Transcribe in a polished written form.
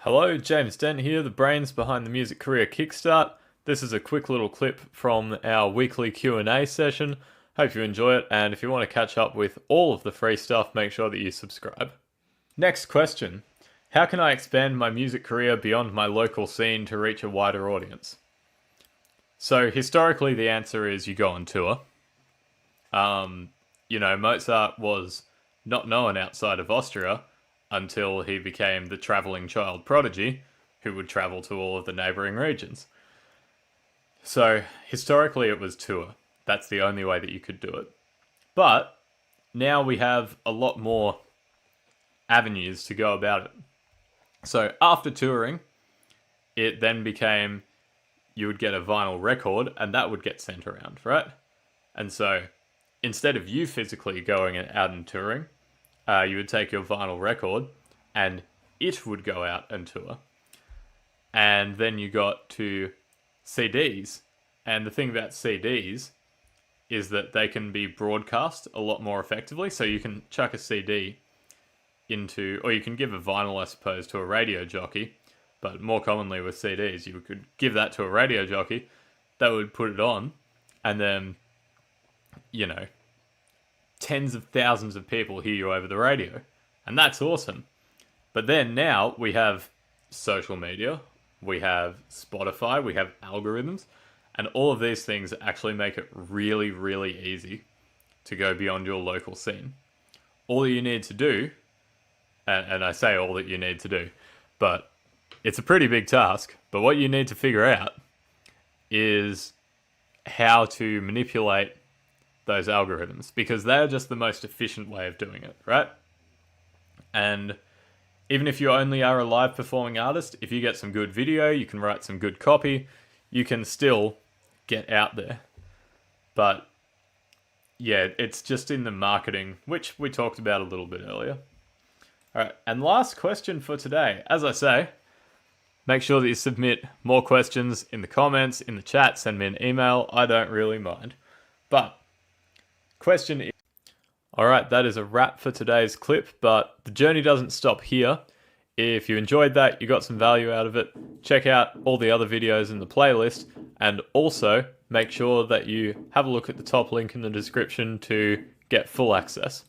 Hello, James Dent here, the brains behind the Music Career Kickstart. This is a quick little clip from our weekly Q&A session. Hope you enjoy it, and if you want to catch up with all of the free stuff, make sure that you subscribe. Next question. How can I expand my music career beyond my local scene to reach a wider audience? So historically the answer is you go on tour. Mozart was not known outside of Austria until he became the traveling child prodigy who would travel to all of the neighboring regions. So historically it was tour. That's the only way that you could do it. But now we have a lot more avenues to go about it. So after touring, it then became you would get a vinyl record and that would get sent around, right? And so instead of you physically going out and touring, you would take your vinyl record and it would go out and tour. And then you got to CDs. And the thing about CDs is that they can be broadcast a lot more effectively. So you can chuck a CD into, or you can give a vinyl, I suppose, to a radio jockey. But more commonly with CDs, you could give that to a radio jockey. They would put it on, and then, tens of thousands of people hear you over the radio. And that's awesome. But then now we have social media, we have Spotify, we have algorithms, and all of these things actually make it really, really easy to go beyond your local scene. All that you need to do, and I say all that you need to do, but it's a pretty big task, but what you need to figure out is how to manipulate those algorithms, because they're just the most efficient way of doing it, right? And even if you only are a live performing artist, if you get some good video, you can write some good copy, you can still get out there. But yeah, it's just in the marketing, which we talked about a little bit earlier. All right, and last question for today. As I say, make sure that you submit more questions in the comments, in the chat, send me an email. I don't really mind. But question is, all right, that is a wrap for today's clip, but the journey doesn't stop here. If you enjoyed that, you got some value out of it, check out all the other videos in the playlist, and also make sure that you have a look at the top link in the description to get full access.